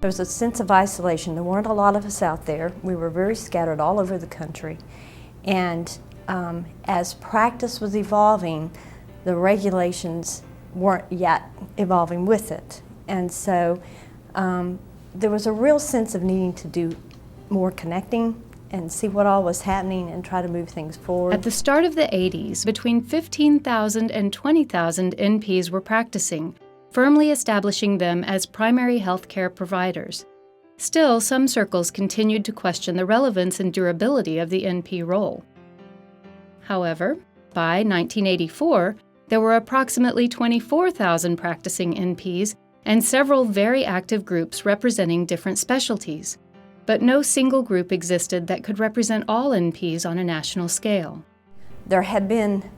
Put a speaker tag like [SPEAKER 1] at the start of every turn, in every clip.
[SPEAKER 1] There was a sense of isolation. There weren't a lot of us out there. We were very scattered all over the country. And as practice was evolving, the regulations weren't yet evolving with it. And so there was a real sense of needing to do more connecting and see what all was happening and try to move things forward.
[SPEAKER 2] At the start of the 80s, between 15,000 and 20,000 NPs were practicing, firmly establishing them as primary health care providers. Still, some circles continued to question the relevance and durability of the NP role. However, by 1984, there were approximately 24,000 practicing NPs and several very active groups representing different specialties. But no single group existed that could represent all NPs on a national scale.
[SPEAKER 1] There had been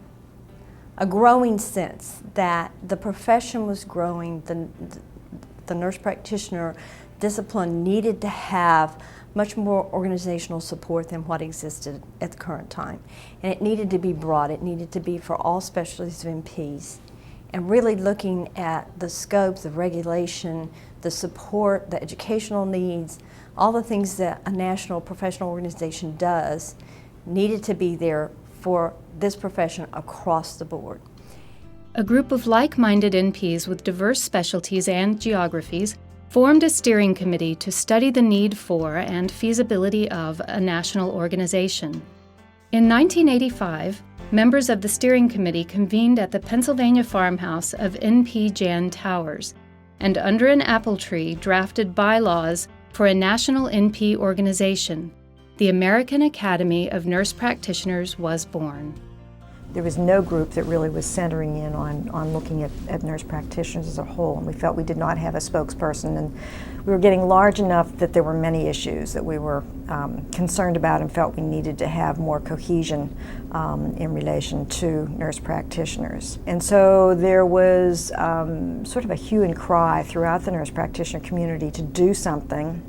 [SPEAKER 1] a growing sense that the profession was growing, the nurse practitioner discipline needed to have much more organizational support than what existed at the current time. And it needed to be broad, it needed to be for all specialties of NPs. And really looking at the scopes of regulation, the support, the educational needs, all the things that a national professional organization does needed to be there for this profession across the board.
[SPEAKER 2] A group of like-minded NPs with diverse specialties and geographies formed a steering committee to study the need for and feasibility of a national organization. In 1985, members of the steering committee convened at the Pennsylvania farmhouse of NP Jan Towers, and under an apple tree drafted bylaws for a national NP organization. The American Academy of Nurse Practitioners was born.
[SPEAKER 3] There was no group that really was centering in on looking at nurse practitioners as a whole, and we felt we did not have a spokesperson, and we were getting large enough that there were many issues that we were concerned about and felt we needed to have more cohesion in relation to nurse practitioners. And so there was sort of a hue and cry throughout the nurse practitioner community to do something.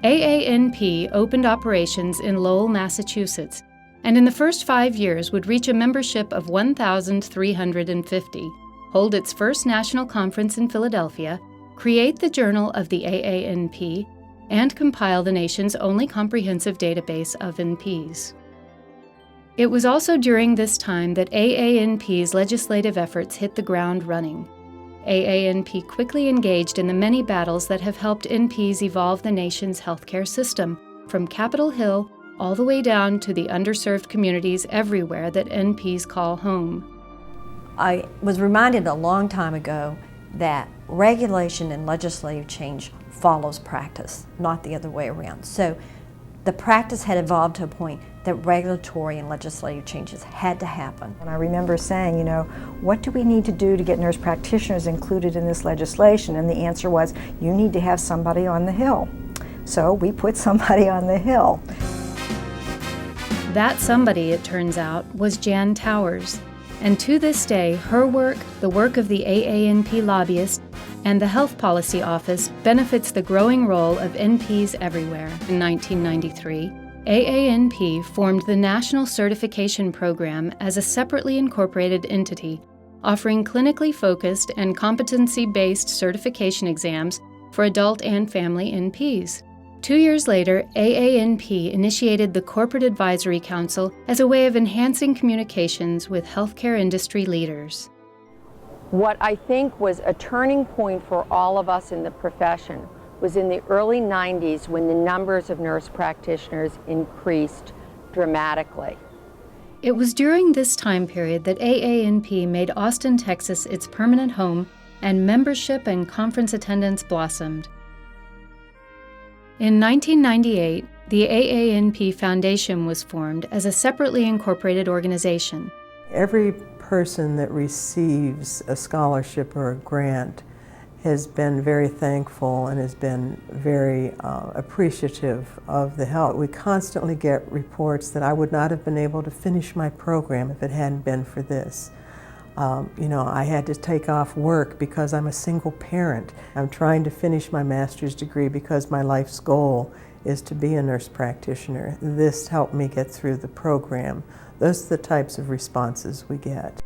[SPEAKER 2] AANP opened operations in Lowell, Massachusetts, and in the first 5 years would reach a membership of 1,350, hold its first national conference in Philadelphia, create the Journal of the AANP, and compile the nation's only comprehensive database of NPs. It was also during this time that AANP's legislative efforts hit the ground running. AANP quickly engaged in the many battles that have helped NPs evolve the nation's healthcare system, from Capitol Hill all the way down to the underserved communities everywhere that NPs call home.
[SPEAKER 1] I was reminded a long time ago that regulation and legislative change follows practice, not the other way around. So the practice had evolved to a point that regulatory and legislative changes had to happen.
[SPEAKER 3] And I remember saying, you know, what do we need to do to get nurse practitioners included in this legislation? And the answer was, you need to have somebody on the Hill. So we put somebody on the Hill.
[SPEAKER 2] That somebody, it turns out, was Jan Towers. And to this day, her work, the work of the AANP lobbyist, and the Health Policy Office benefits the growing role of NPs everywhere. In 1993, AANP formed the National Certification Program as a separately incorporated entity, offering clinically focused and competency-based certification exams for adult and family NPs. 2 years later, AANP initiated the Corporate Advisory Council as a way of enhancing communications with healthcare industry leaders.
[SPEAKER 4] What I think was a turning point for all of us in the profession was in the early 90s when the numbers of nurse practitioners increased dramatically.
[SPEAKER 2] It was during this time period that AANP made Austin, Texas its permanent home, and membership and conference attendance blossomed. In 1998, the AANP Foundation was formed as a separately incorporated organization.
[SPEAKER 5] Every person that receives a scholarship or a grant has been very thankful and has been very appreciative of the help. We constantly get reports that I would not have been able to finish my program if it hadn't been for this. You know, I had to take off work because I'm a single parent. I'm trying to finish my master's degree because my life's goal is to be a nurse practitioner. This helped me get through the program. Those are the types of responses we get.